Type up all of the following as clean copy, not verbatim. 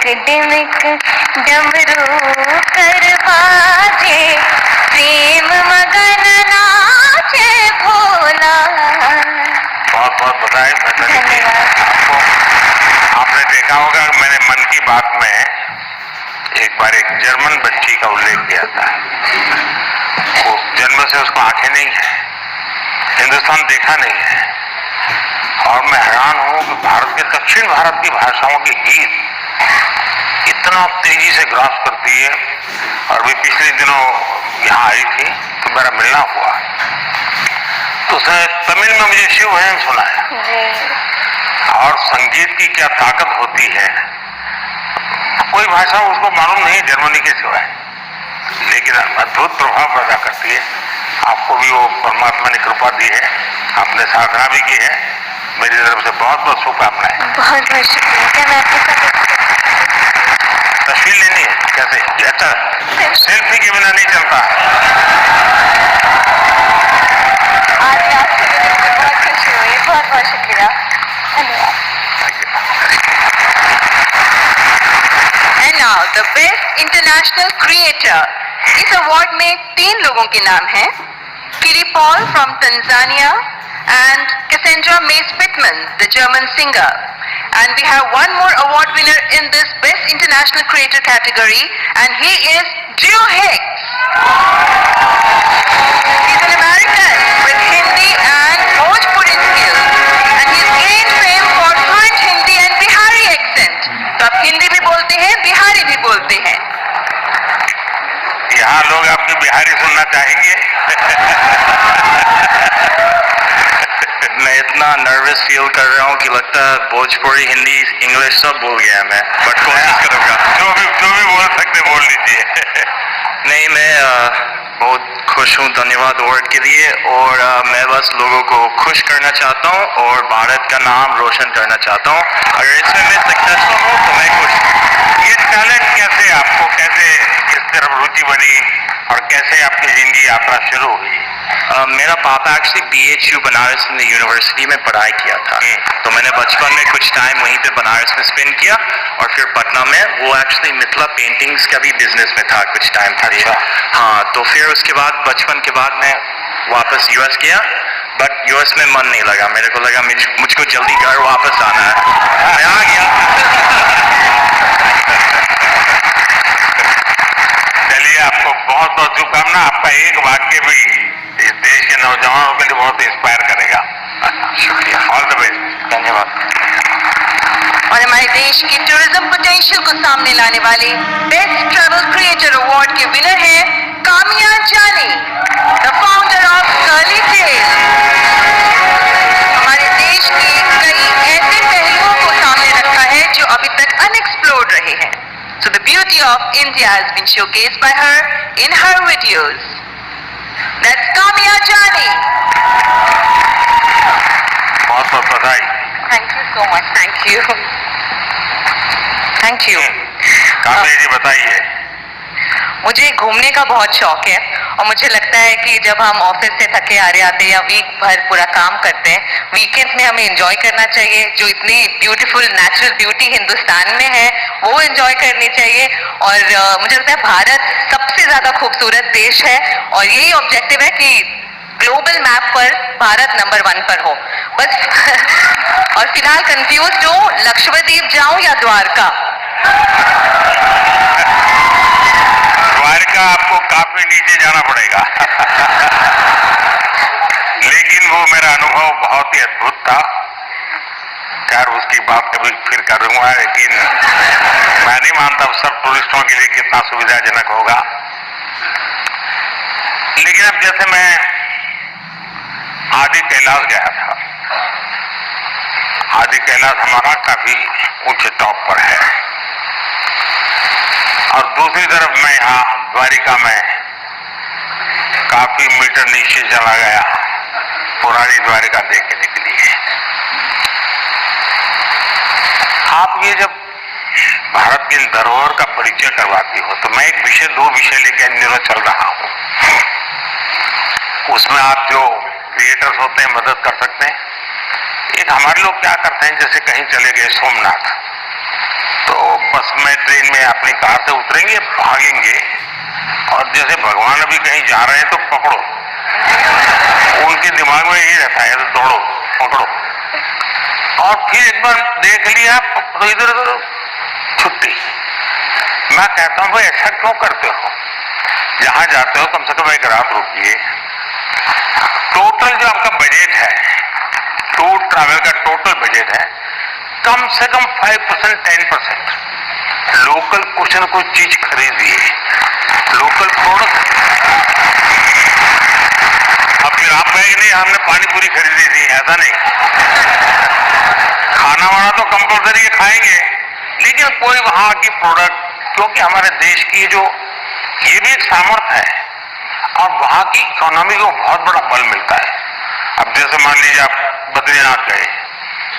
डिमिक डमरू कर बाजे, प्रेम मगन नाचे भोला। बहुत बहुत बधाई। आपको आपने देखा होगा मैंने मन की बात में एक बार एक जर्मन बच्ची का उल्लेख किया था। वो जन्म से उसको आंखें नहीं है, हिंदुस्तान देखा नहीं है, और मैं हैरान हूं कि भारत के दक्षिण भारत की भाषाओं के गीत इतना तेजी से ग्रास करती है। और भी पिछले दिनों यहाँ आई थी तो मेरा मिलना हुआ, तो उसने तमिल में मुझे शिव भजन सुनाया। और संगीत की क्या ताकत होती है, कोई भाषा उसको मालूम नहीं जर्मनी के सिवाय, लेकिन अद्भुत प्रभाव पैदा करती है। आपको भी वो परमात्मा ने कृपा दी है, आपने साधना भी की है। मेरी तरफ से बहुत बहुत शुभकामनाएं। बहुत बहुत शुक्रिया। क्या मैं आपके साथ तस्वीर लेनी है? कैसे? अच्छा, सेल्फी के बिना नहीं चलता। आज आपसे मिलकर बहुत खुशी हुई। बहुत बहुत शुक्रिया, धन्यवाद। And now the Best International Creator. इस अवार्ड में 3 लोगों के नाम हैं, Kiri Paul from Tanzania and Cassandra Mays Pittman, the German singer. And we have one more award winner in this Best International Creator category, and he is Joe Hicks. He's an American with Hindi and Bhojpuri skills, and he's gained fame for fluent Hindi and Bihari accent. तो आप हिंदी भी बोलते हैं, बिहारी भी बोलते हैं। यहाँ लोग आपकी बिहारी सुनना चाहेंगे। मैं इतना नर्वस फील कर रहा हूँ कि लगता है भोजपुरी, हिंदी, इंग्लिश सब भूल गया मैं, बट कोशिश करूँगा। जो भी बोल सकते बोल लीजिए। नहीं, मैं बहुत खुश हूँ, धन्यवाद अवार्ड के लिए। और मैं बस लोगों को खुश करना चाहता हूँ और भारत का नाम रोशन करना चाहता हूँ। अगर इसमें मैं सक्सेसफुल हूँ तो मैं खुश हूँ। ये टैलेंट कैसे आपको, कैसे इस तरफ रुचि बनी और कैसे आपकी जिंदगी यात्रा शुरू हुई? मेरा पापा एक्चुअली BHU बनारस यूनिवर्सिटी में पढ़ाई किया था, तो मैंने बचपन में कुछ टाइम वहीं पे बनारस में स्पेंड किया और फिर पटना में। वो एक्चुअली मिथिला पेंटिंग्स का भी बिजनेस में था कुछ टाइम था। हाँ, तो फिर उसके बाद बचपन के बाद मैं वापस US गया, बट US में मन नहीं लगा। मेरे को लगा मुझको जल्दी घर वापस आना है, मैं आ गया। चलिए, आपको बहुत बहुत शुभकामना। आपका एक वाक्य भी इस देश के नौजवानों के लिए बहुत इंस्पायर करेगा। शुक्रिया, ऑल द बेस्ट। धन्यवाद। और हमारे देश की टूरिज्म पोटेंशियल को सामने लाने वाले बेस्ट ट्रैवल क्रिएटर अवार्ड के विनर हैं Kamiya Jaani, the founder of Curly Tales. हमारे देश के कई ऐसे पहलुओं को सामने रखा है जो अभी तक अनएक्सप्लोर्ड रहे हैं। So the beauty of India has been showcased by her in her videos. That's Kamya Jani. बहुत बहुत बधाई। Thank you so much. Thank you. Thank you. Kamiya जी बताइए। मुझे घूमने का बहुत शौक है और मुझे लगता है कि जब हम ऑफिस से थके हारे आते हैं या वीक भर पूरा काम करते हैं, वीकेंड में हमें एंजॉय करना चाहिए। जो इतनी ब्यूटीफुल नेचुरल ब्यूटी हिंदुस्तान में है वो एंजॉय करनी चाहिए। और मुझे लगता है भारत सबसे ज्यादा खूबसूरत देश है और यही ऑब्जेक्टिव है कि ग्लोबल मैप पर भारत नंबर 1 पर हो बस। और फिलहाल कंफ्यूज हूँ, लक्षद्वीप जाऊं या द्वारका? द्वारका आपको काफी नीचे जाना पड़ेगा। लेकिन वो मेरा अनुभव बहुत ही अद्भुत था। खैर, उसकी बात कभी फिर करूंगा, लेकिन मैं नहीं मानता सब टूरिस्टों के लिए कितना सुविधाजनक होगा। लेकिन अब जैसे मैं आदि कैलाश गया था, आदि कैलाश हमारा काफी ऊंचे टॉप पर है, और दूसरी तरफ मैं यहाँ द्वारिका में काफी मीटर नीचे चला गया पुरानी द्वारिका देखने के लिए। आप ये जब भारत की धरोहर का परिचय करवाती हो, तो मैं एक विषय, 2 विषय लेकर इन दिनों चल रहा हूँ, उसमें आप जो क्रिएटर्स होते हैं मदद कर सकते हैं। एक हमारे लोग क्या करते हैं, जैसे कहीं चले गए सोमनाथ, तो बस में, ट्रेन में, अपनी कार से उतरेंगे, भागेंगे, और जैसे भगवान अभी कहीं जा रहे हैं तो पकड़ो, उनके दिमाग में यही रहता है, तो दौड़ो, पकड़ो, और फिर एक बार देख लिया तो इधर उधर छुट्टी। मैं कहता हूं भाई ऐसा क्यों करते हो? जहां जाते हो कम से कम एक रात रुकिए। टोटल जो आपका बजट है, टूर ट्रैवल का टोटल बजट है, कम से कम 5% 10% लोकल कुछ न कुछ चीज खरीदिए, लोकल प्रोडक्ट। अब फिर आप कहेंगे नहीं हमने पानी पूरी खरीदी थी, ऐसा नहीं। खाना वाना तो कंपलसरी खाएंगे, लेकिन कोई वहां की प्रोडक्ट, क्योंकि हमारे देश की जो ये भी एक सामर्थ्य है और वहां की इकोनॉमी को बहुत बड़ा बल मिलता है। अब जैसे मान लीजिए आप बद्रीनाथ गए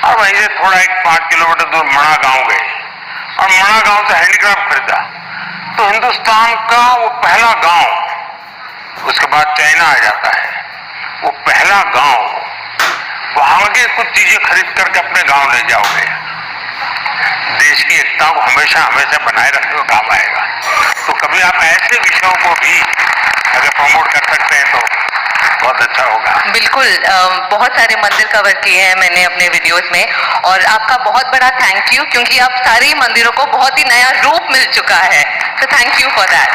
और वहीं से थोड़ा एक 5 किलोमीटर दूर मणा गांव गए और मणा गांव से हैंडीक्राफ्ट खरीदा, तो हिंदुस्तान का वो पहला गांव, उसके बाद चाइना आ जाता है, वो पहला गांव, वहां के कुछ चीजें खरीद करके अपने गांव ले जाओगे, देश की एकता को हमेशा हमेशा बनाए रखने में काम आएगा। तो कभी आप ऐसे विषयों को भी अगर प्रमोट कर सकते हैं तो बहुत अच्छा होगा। बिल्कुल, बहुत सारे मंदिर कवर किए हैं मैंने अपने वीडियोस में, और आपका बहुत बड़ा थैंक यू, क्योंकि आप सारे ही मंदिरों को बहुत ही नया रूप मिल चुका है, तो thank you for that.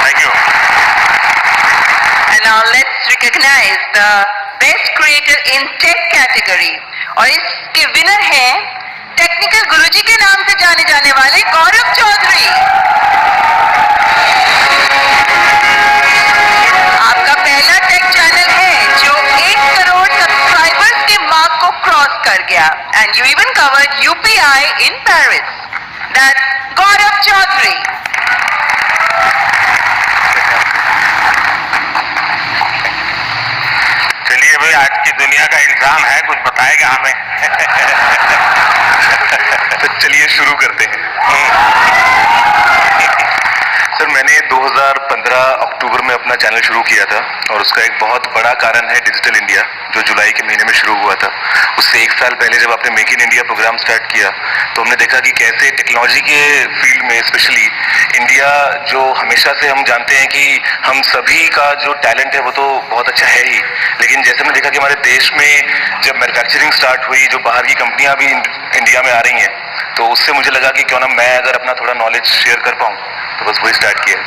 Thank you. And now let's recognize the best creator in tech category, और इसके विनर हैं टेक्निकल गुरुजी के नाम से जाने जाने वाले गौरव चौधरी। आपका पहला टेक चैनल है जो 1 करोड़ सब्सक्राइबर्स के मार्क को क्रॉस कर गया, and you even covered UPI in Paris. That's Gaurav Chaudhary. चलिए भाई, आज की दुनिया का इंसान है, कुछ बताएगा हमें। तो चलिए शुरू करते हैं। सर, मैंने 2015 अक्टूबर में अपना चैनल शुरू किया था, और उसका एक बहुत बड़ा कारण है डिजिटल इंडिया, जो जुलाई के महीने में शुरू हुआ था। उससे 1 साल पहले जब आपने make in India program start किया, तो हमने देखा कि कैसे टेक्नोलॉजी के फील्ड में स्पेशली इंडिया, जो हमेशा से हम जानते हैं कि हम सभी का जो टैलेंट है वो तो बहुत अच्छा है ही, लेकिन जैसे हमने देखा कि हमारे देश में जब मैन्युफैक्चरिंग स्टार्ट हुई, जो बाहर की कंपनियां भी इंडिया में आ रही हैं, तो उससे मुझे लगा कि क्यों ना मैं अगर अपना थोड़ा नॉलेज शेयर कर पाऊँ, तो बस वही स्टार्ट किया।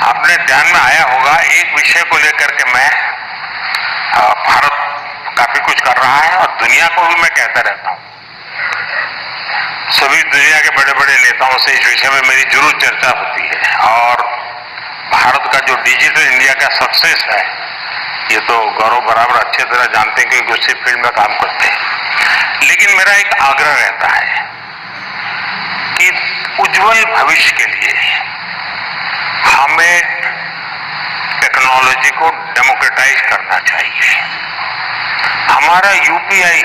आपने ध्यान में आया होगा, एक विषय को लेकर के मैं भारत काफी कुछ कर रहा है और दुनिया को भी मैं कहता रहता हूँ। सभी दुनिया के बड़े बड़े नेताओं से इस विषय में मेरी जरूर चर्चा होती है, और भारत का जो डिजिटल इंडिया का सक्सेस है, ये तो गौरव बराबर अच्छे तरह जानते हैं क्योंकि उसी फील्ड में काम करते हैं। लेकिन मेरा एक आग्रह रहता है कि उज्जवल भविष्य के लिए हमें टेक्नोलॉजी को डेमोक्रेटाइज करना चाहिए। हमारा यूपीआई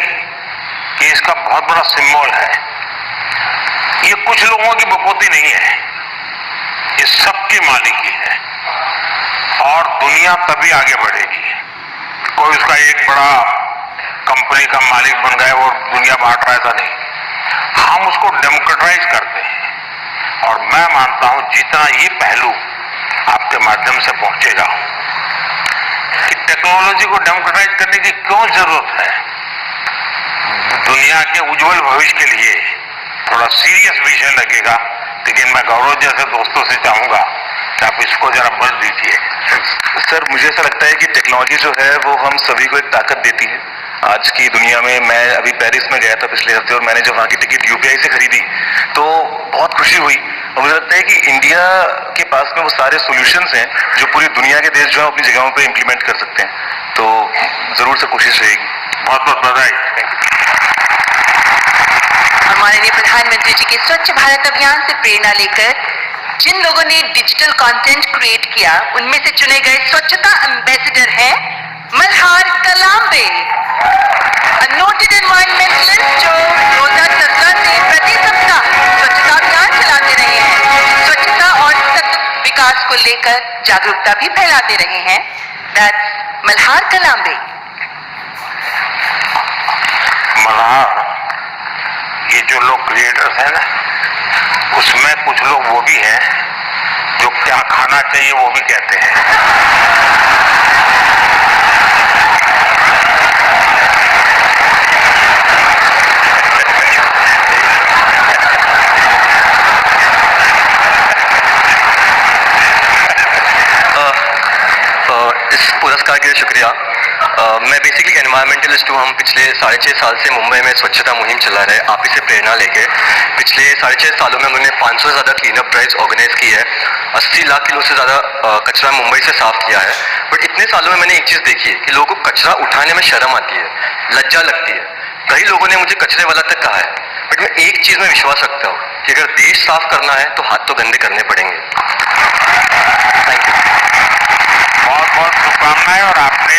ये इसका बहुत बड़ा सिंबल है। ये कुछ लोगों की बपोती नहीं है, ये सबकी मालिकी है, और दुनिया तभी आगे बढ़ेगी। कोई उसका एक बड़ा कंपनी का मालिक बन गया और दुनिया बांट रहा है, ऐसा नहीं। हम उसको डेमोक्रेटाइज करते हैं, और मैं मानता हूं जितना ये पहलू आपके माध्यम से पहुंचेगा कि टेक्नोलॉजी को डेमोक्रेटाइज करने की क्यों जरूरत है, दुनिया के उज्जवल भविष्य के लिए थोड़ा सीरियस विषय लगेगा। लेकिन मैं गौरव जैसे दोस्तों से चाहूंगा कि आप इसको जरा बल दीजिए। सर, मुझे ऐसा लगता है कि टेक्नोलॉजी जो है वो हम सभी को एक ताकत देती है आज की दुनिया में। मैं अभी पेरिस में गया था पिछले हफ्ते, और मैंने जब वहाँ की टिकट यूपीआई से खरीदी तो बहुत खुशी हुई, और मुझे लगता है कि इंडिया के पास में वो सारे सॉल्यूशंस हैं जो पूरी दुनिया के देश जो है अपनी जगहों पे इम्प्लीमेंट कर सकते हैं। तो जरूर से कोशिश रहेगी। बहुत बहुत बधाई। और माननीय प्रधानमंत्री जी के स्वच्छ भारत अभियान से प्रेरणा लेकर जिन लोगों ने डिजिटल कंटेंट क्रिएट किया, उनमें से चुने गए स्वच्छता एम्बेसडर हैं मल्हार कलांबे, नोटेड एनवायरमेंटलिस्ट जो 2017 से प्रति सप्ताह स्वच्छता अभियान चलाते रहे हैं, स्वच्छता और सतत विकास को लेकर जागरूकता भी फैलाते रहे हैं। दैट्स मल्हार कलांबे। मल्हार, ये जो लोग क्रिएटर्स हैं ना, उसमें कुछ लोग वो भी हैं जो क्या खाना चाहिए वो भी कहते हैं। इस पुरस्कार के लिए शुक्रिया। मैं बेसिकली एनवायरमेंटलिस्ट हूँ। हम पिछले 6.5 साल से मुंबई में स्वच्छता मुहिम चला रहे हैं, आप ही से प्रेरणा लेके। पिछले 6.5 सालों में उन्होंने 500 से ज़्यादा क्लीन अप ड्राइव्स ऑर्गेनाइज की है। 80 लाख किलो से ज़्यादा कचरा मुंबई से साफ किया है। बट इतने सालों में मैंने एक चीज़ देखी है कि लोगों को कचरा उठाने में शर्म आती है, लज्जा लगती है। कई लोगों ने मुझे कचरे वाला तक कहा है, बट मैं एक चीज़ में विश्वास रखता हूँ कि अगर देश साफ करना है तो हाथ तो गंदे करने पड़ेंगे। Thank you. बहुत बहुत शुभकामनाएं। और आपने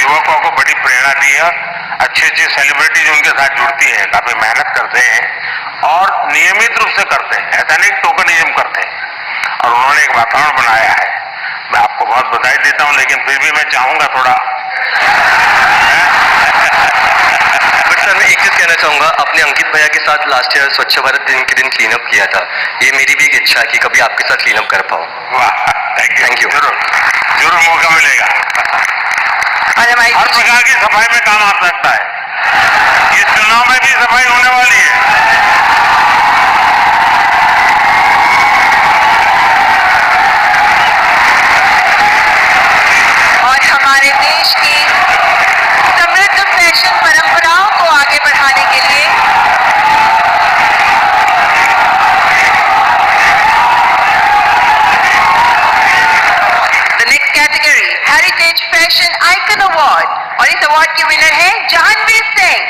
युवकों को बड़ी प्रेरणा दी है। अच्छी अच्छी सेलिब्रिटीज उनके साथ जुड़ती हैं, काफी मेहनत करते हैं और नियमित रूप से करते हैं, ऐसा नहीं टोकनिज्म करते हैं। और उन्होंने एक वातावरण बनाया है। मैं आपको बहुत बधाई देता हूं, लेकिन फिर भी मैं चाहूंगा थोड़ा बट सर मैं एक चीज़ कहना चाहूँगा, अपने अंकित भैया के साथ लास्ट ईयर स्वच्छ भारत दिन के दिन क्लीन अप किया था। ये मेरी भी एक इच्छा है कि कभी आपके साथ क्लीन अप कर पाऊँ। वाह, थैंक यू। जरूर जरूर मौका मिलेगा। और हमारी हर प्रकार की सफाई में काम आ सकता है। इस चुनाव में भी सफाई होने वाली है। और हमारे देश की समृद्ध फैशन परंपराओं को आगे बढ़ाने के लिए the next category heritage fashion icon award, और इस अवार्ड की विनर है जहानवीर सिंह।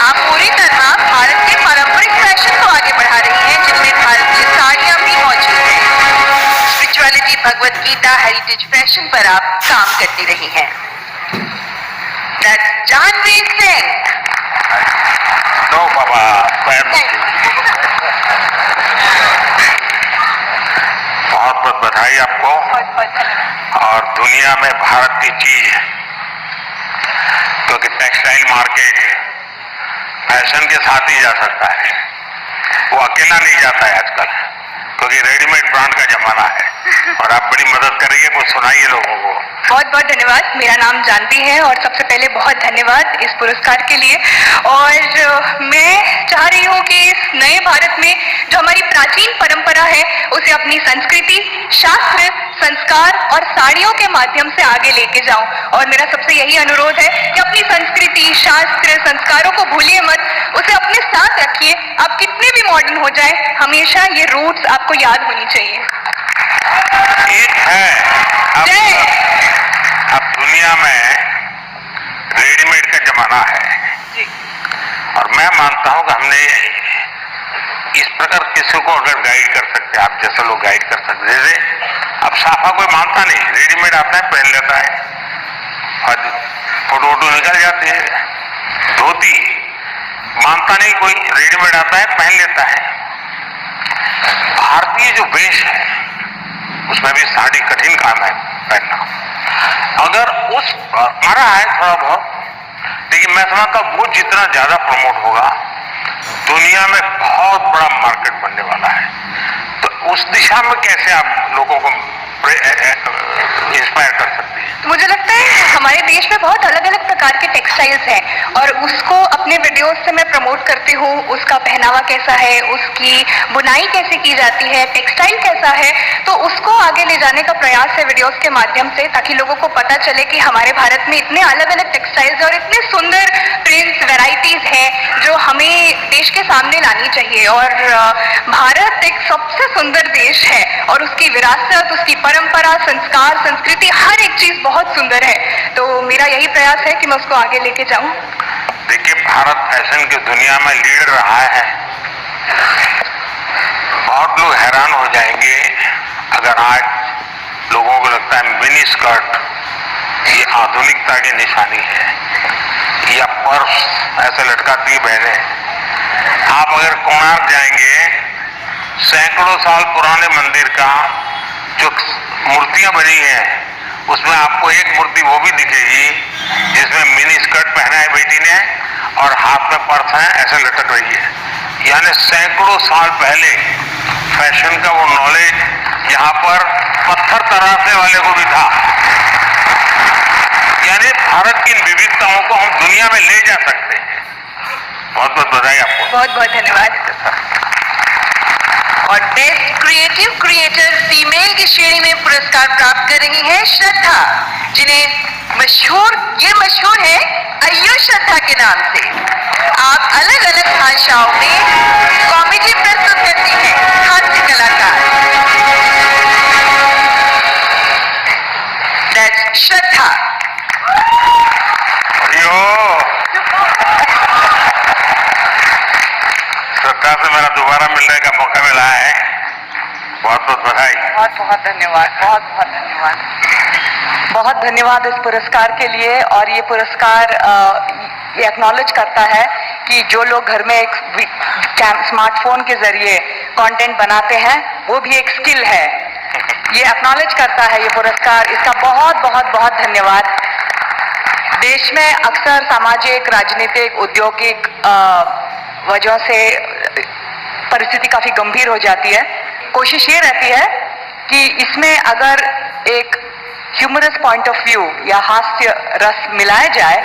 आप पूरी तरह भारत के पारंपरिक फैशन को आगे बढ़ा रही हैं, जिनमें भारतीय साड़ियां भी मौजूद हैं। Spirituality, Bhagavad Gita, heritage fashion पर आप काम करती रही हैं। That's जहानवीर सिंह। नो बाबा, बहुत बहुत बधाई आपको। और दुनिया में भारत की चीज, क्योंकि टेक्सटाइल मार्केट फैशन के साथ ही जा सकता है, वो अकेला नहीं जाता है आजकल, क्योंकि रेडीमेड ब्रांड का जमाना है। और आप बड़ी मदद कर रही है, कुछ सुनाइए लोगों को। बहुत बहुत धन्यवाद। मेरा नाम जानवी है और सबसे पहले बहुत धन्यवाद इस पुरस्कार के लिए। और मैं चाह रही हूँ कि इस नए भारत में जो हमारी प्राचीन परंपरा है उसे अपनी संस्कृति, शास्त्र, संस्कार और साड़ियों के माध्यम से आगे लेके जाऊं। और मेरा सबसे यही अनुरोध है कि अपनी संस्कृति, शास्त्र, संस्कारों को भूलिए मत, उसे अपने साथ रखिए। आप कितने भी मॉडर्न हो जाए, हमेशा ये रूट्स आपको याद होनी चाहिए। एक है अब दुनिया में रेडीमेड का जमाना है, और मैं मानता हूं कि हमने इस प्रकार किसी को अगर गाइड कर सकते, आप जैसे लोग गाइड कर सकते, जैसे अब साफा कोई मानता नहीं, रेडीमेड आता है पहन लेता है और फोटो निकल जाती है। धोती मानता नहीं कोई, रेडीमेड आता है पहन लेता है। भारतीय जो वेश है उसमें भी साड़ी कठिन काम है पहनना। अगर उस मरा है थोड़ा बहुत, लेकिन मैं समझता हूं वो जितना ज्यादा प्रमोट होगा, दुनिया में बहुत बड़ा मार्केट बनने वाला है। तो उस दिशा में कैसे आप लोगों को इंस्पायर कर सकती है? मुझे लगता है हमारे देश में बहुत अलग अलग प्रकार के टेक्सटाइल्स हैं और उसको अपने वीडियोस से मैं प्रमोट करती हूँ। उसका पहनावा कैसा है, उसकी बुनाई कैसे की जाती है, टेक्सटाइल कैसा है, तो उसको आगे ले जाने का प्रयास है वीडियोस के माध्यम से, ताकि लोगों को पता चले कि हमारे भारत में इतने अलग अलग टेक्सटाइल्स और इतने सुंदर प्रिंट्स, वेराइटीज हैं जो हमें देश के सामने लानी चाहिए। और भारत एक सबसे सुंदर देश है और उसकी विरासत, उसकी परंपरा, संस्कार, संस्कृति, हर एक चीज बहुत सुंदर है। तो मेरा यही प्रयास है कि मैं उसको आगे लेके जाऊं। देखिए, भारत फैशन की दुनिया में लीडर रहा है। बहुत लोग हैरान हो जाएंगे अगर आज लोगों को लगता है मिनी स्कर्ट ये आधुनिकता की निशानी है, या पर्स ऐसे लटकाती बहनें। आप अगर कोणार्क जाएंगे, सैकड़ों साल पुराने मंदिर का जो मूर्तियां बनी हैं, उसमें आपको एक मूर्ति वो भी दिखेगी जिसमें मिनी स्कर्ट पहना है बेटी ने और हाथ में पर्स है, ऐसे लटक रही है। यानी सैकड़ों साल पहले फैशन का वो नॉलेज यहाँ पर पत्थर तराशने वाले को भी था। यानी भारत की इन विविधताओं को हम दुनिया में ले जा सकते हैं। बहुत बहुत बधाई आपको। बहुत बहुत धन्यवाद। और बेस्ट क्रिएटिव क्रिएटर फीमेल की श्रेणी में पुरस्कार प्राप्त कर रही है श्रद्धा, जिन्हें ये मशहूर है अय्यो श्रद्धा के नाम से। आप अलग अलग भाषाओं में कॉमेडी प्रस्तुत करती हैं, हास्य कलाकार। That's श्रद्धा। श्रद्धा से मेरा दोबारा मिलने का मौका मिला है। बहुत बहुत बधाई। बहुत बहुत धन्यवाद, बहुत बहुत धन्यवाद। बहुत धन्यवाद इस पुरस्कार के लिए। और ये पुरस्कार ये एक्नॉलेज करता है कि जो लोग घर में एक स्मार्टफोन के जरिए कंटेंट बनाते हैं वो भी एक स्किल है। ये एक्नॉलेज करता है ये पुरस्कार। इसका बहुत बहुत बहुत धन्यवाद। देश में अक्सर सामाजिक, राजनीतिक, औद्योगिक वजह से परिस्थिति काफी गंभीर हो जाती है। कोशिश ये रहती है कि इसमें अगर एक ह्यूमरस पॉइंट ऑफ व्यू या हास्य रस मिलाया जाए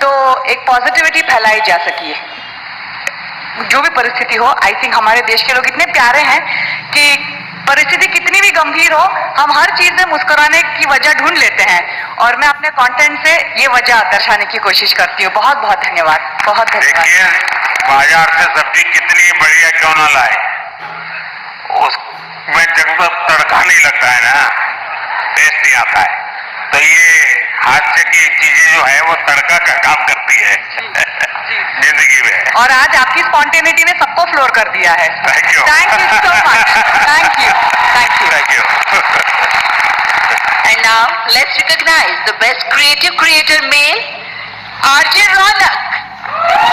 तो एक पॉजिटिविटी फैलाई जा सके। जो भी परिस्थिति हो, आई थिंक हमारे देश के लोग इतने प्यारे हैं कि परिस्थिति कितनी भी गंभीर हो, हम हर चीज में मुस्कुराने की वजह ढूंढ लेते हैं। और मैं अपने कंटेंट से ये वजह दर्शाने की कोशिश करती हूँ। बहुत बहुत धन्यवाद, बहुत धन्यवाद। देखिए, बाजार से सब्जी कितनी बढ़िया क्यों ना लाए, उसमें जब तक तड़का नहीं लगता है ना, टेस्ट नहीं आता है। तो ये हास्य की चीजें जो है वो तड़का का काम करती है जिंदगी में। और आज आपकी स्पॉन्टेनिटी ने सबको फ्लोर कर दिया है। Thank you. Thank you so much. Thank you, thank you, thank you. And now let's recognize the best creative creator male, RJ Raunak,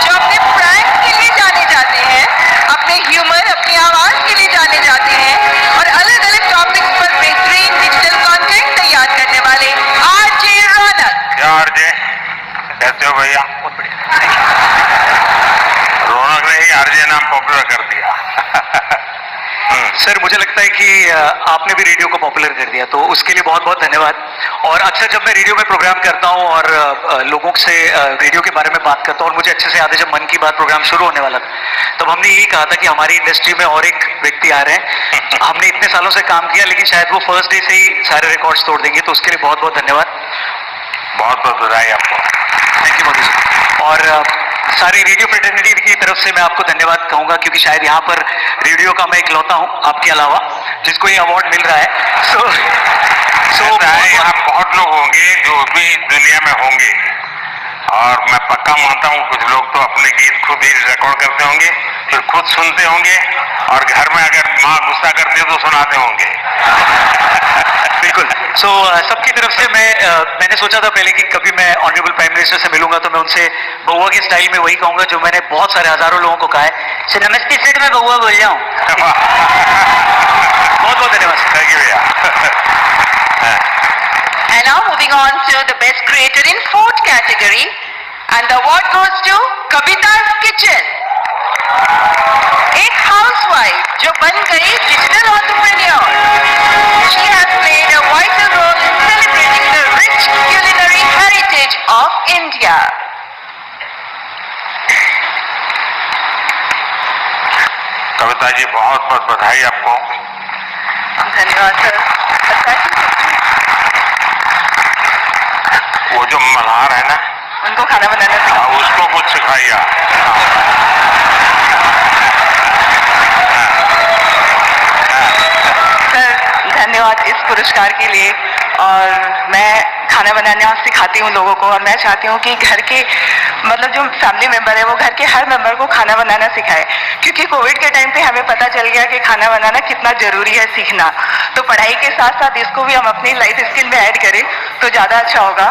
जो अपने प्रैंक के लिए जाने जाते हैं, अपने ह्यूमर, अपनी आवाज के लिए जाने जाते हैं और अलग अलग टॉपिक्स पर बेहतरीन डिजिटल कंटेंट तैयार करने वाले आरजे रौनक। क्या आरजे, कैसे हो भैया? रौनक ने ही आरजे नाम पॉपुलर कर दिया। सर, मुझे लगता है कि आपने भी रेडियो को पॉपुलर कर दिया, तो उसके लिए बहुत बहुत धन्यवाद। और अक्सर जब मैं रेडियो में प्रोग्राम करता हूं और लोगों से रेडियो के बारे में बात करता हूं, और मुझे अच्छे से याद है जब मन की बात प्रोग्राम शुरू होने वाला था तब हमने यही कहा था कि हमारी इंडस्ट्री में और एक व्यक्ति आ रहे हैं। हमने इतने सालों से काम किया लेकिन शायद वो फर्स्ट डे से ही सारे रिकॉर्ड्स तोड़ देंगे, तो उसके लिए बहुत बहुत धन्यवाद। बहुत बहुत बधाई आपको। Thank you Modi ji. और सारी रेडियो फ्रेटर्निटी की तरफ से मैं आपको धन्यवाद कहूंगा, क्योंकि शायद यहाँ पर रेडियो का मैं इकलौता हूँ आपके अलावा जिसको ये अवार्ड मिल रहा है। सो यहाँ बहुत लोग होंगे जो भी दुनिया में होंगे, और मैं पक्का मानता हूँ कुछ लोग तो अपने गीत खुद ही रिकॉर्ड करते होंगे, फिर खुद सुनते होंगे, और घर में अगर माँ गुस्सा करती है तो सुनाते होंगे। बिल्कुल। सो सबकी तरफ से मैंने सोचा था पहले कि कभी मैं ऑनरेबल प्राइम मिनिस्टर से मिलूंगा तो मैं उनसे बउआ के स्टाइल में वही कहूंगा जो मैंने बहुत सारे हजारों लोगों को कहा है। सो नमस्ते सर, मैं बउआ बोल रहा हूँ। बहुत बहुत धन्यवाद। थैंक यू भैया। And now moving on to the best creator in food category, and the award goes to Kavita's Kitchen. एक हाउसवाइफ जो बन गई digital entrepreneur. She has played a vital role in celebrating the rich culinary heritage of India. Kavita ji, बहुत बहुत बधाई आपको। धन्यवाद sir. वो जो मल्हार है ना, उनको खाना बनाना सिखाया। उसको कुछ सिखाइए। सर, धन्यवाद इस पुरस्कार के लिए। और मैं खाना बनाना सिखाती हूँ लोगों को, और मैं चाहती हूँ कि घर के मतलब जो फैमिली मेंबर है वो घर के हर मेंबर को खाना बनाना सिखाए, क्योंकि कोविड के टाइम पे हमें पता चल गया कि खाना बनाना कितना जरूरी है सीखना। तो पढ़ाई के साथ साथ इसको भी हम अपनी लाइफ स्किल में ऐड करें तो ज़्यादा अच्छा होगा।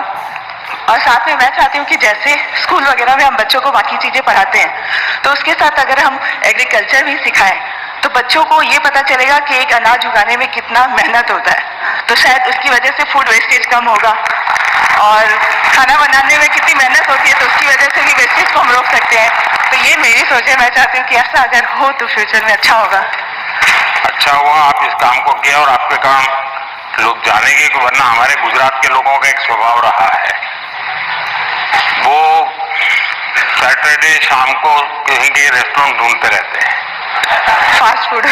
और साथ में मैं चाहती हूँ कि जैसे स्कूल वगैरह में हम बच्चों को बाकी चीज़ें पढ़ाते हैं, तो उसके साथ अगर हम एग्रीकल्चर भी सिखाएं तो बच्चों को ये पता चलेगा कि एक अनाज उगाने में कितना मेहनत होता है। तो शायद उसकी वजह से फूड वेस्टेज कम होगा, और खाना बनाने में कितनी मेहनत होती है तो उसकी वजह से भी वेस्टेज को हम रोक सकते हैं। तो ये मेरी सोच है, मैं चाहती हूँ कि ऐसा अगर हो तो फ्यूचर में अच्छा होगा। अच्छा हुआ आप इस काम को किया और आपके काम लोग जानेंगे, कि वरना हमारे गुजरात के लोगों का एक स्वभाव रहा है, वो सैटरडे शाम को कहीं के रेस्टोरेंट ढूंढते रहते हैं फास्ट फूड।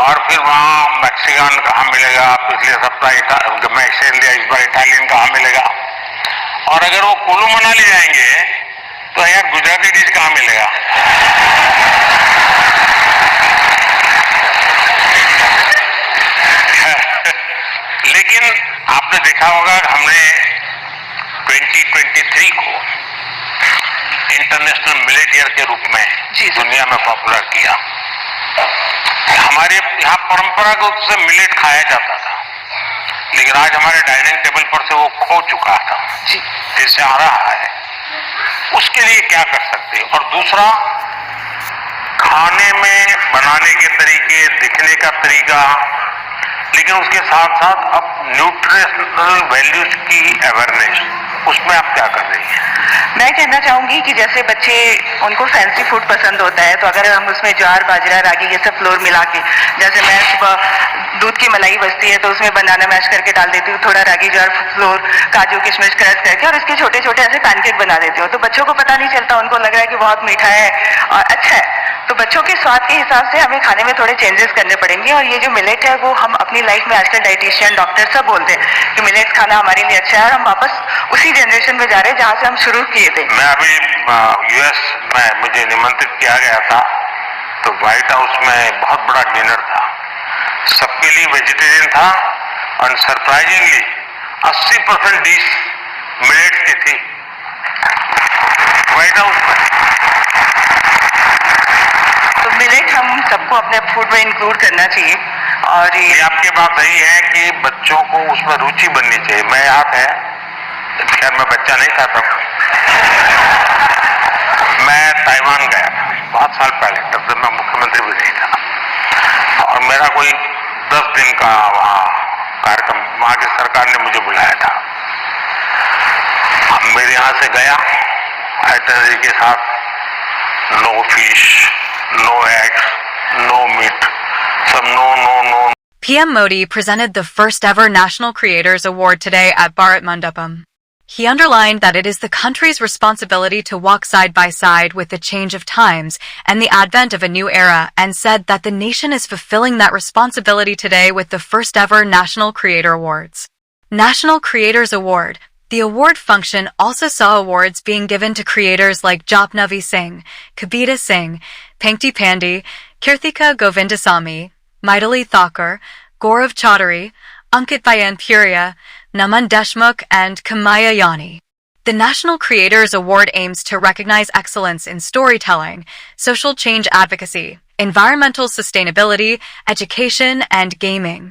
और फिर वहाँ मैक्सिकन कहाँ मिलेगा, पिछले सप्ताह मैक्सिकन लिया, इस बार इटालियन कहाँ मिलेगा, और अगर वो कुल्लू मनाली जाएंगे तो यार गुजराती डिश कहाँ मिलेगा। लेकिन आपने देखा होगा हमने 2023 को इंटरनेशनल मिलेट ईयर के रूप में दुनिया में पॉपुलर किया। हमारे यहाँ परंपरागत रूप से मिलेट खाया जाता था, लेकिन आज हमारे डाइनिंग टेबल पर से वो खो चुका था, फिर से आ रहा है। उसके लिए क्या कर सकते हैं? और दूसरा, खाने में बनाने के तरीके, दिखने का तरीका, लेकिन उसके साथ साथ अब न्यूट्रिशनल वैल्यूज की अवेयरनेस, उसमें आप क्या कर रही हैं? मैं कहना चाहूंगी कि जैसे बच्चे, उनको फैंसी फूड पसंद होता है, तो अगर हम उसमें ज्वार, बाजरा, रागी ये सब फ्लोर मिला के, जैसे मैं सुबह दूध की मलाई बचती है तो उसमें बनाना मैश करके डाल देती हूँ, थोड़ा रागी, ज्वार, फ्लोर, काजू, किशमिश क्रश करके, और इसके छोटे छोटे ऐसे पैनकेक बना देती हूँ, तो बच्चों को पता नहीं चलता, उनको लग रहा है कि बहुत मीठा है और अच्छा है। तो बच्चों के स्वाद के हिसाब से हमें खाने में थोड़े चेंजेस करने पड़ेंगे। और ये जो मिलेट है वो हम अपनी लाइफ में आजकल डाइटिशियन, डॉक्टर सब बोलते हैं कि मिलेट खाना हमारे लिए अच्छा है, और हम वापस उसी जनरेशन में जा रहे हैं जहाँ से हम शुरू किए थे। मैं अभी यूएस में, मुझे निमंत्रित किया गया था, तो व्हाइट हाउस में बहुत बड़ा डिनर था, सबके लिए वेजिटेरियन था, और सरप्राइजिंगली 80% डिश मिलेट की थी व्हाइट हाउस में। तो मिलेट हम सबको अपने फूड में इंक्लूड करना चाहिए। और ये आपकी बात सही है कि बच्चों को उसमें रुचि बननी चाहिए। मैं याद है, खैर मैं बच्चा नहीं था तब, मैं ताइवान गया था बहुत साल पहले, तब मैं मुख्यमंत्री भी नहीं था, और मेरा कोई 10 दिन का वहाँ कार्यक्रम, वहाँ की सरकार ने मुझे बुलाया था। अब मेरे यहाँ से गया आइटनरी के साथ, no fish, no eggs, no meat, some no. PM Modi presented the first ever National Creators Award today at Bharat Mandapam. He underlined that it is the country's responsibility to walk side by side with the change of times and the advent of a new era, and said that the nation is fulfilling that responsibility today with the first ever National Creator Awards. National Creators Award. The award function also saw awards being given to creators like Japnavi Singh, Kabita Singh, Pankti Pandey, Kirthika Govindasamy, Maithili Thakur, Gaurav Chaudhary, Ankit Bayan Puria, Naman Deshmukh, and Kamaya Yani. The National Creators Award aims to recognize excellence in storytelling, social change advocacy, environmental sustainability, education, and gaming.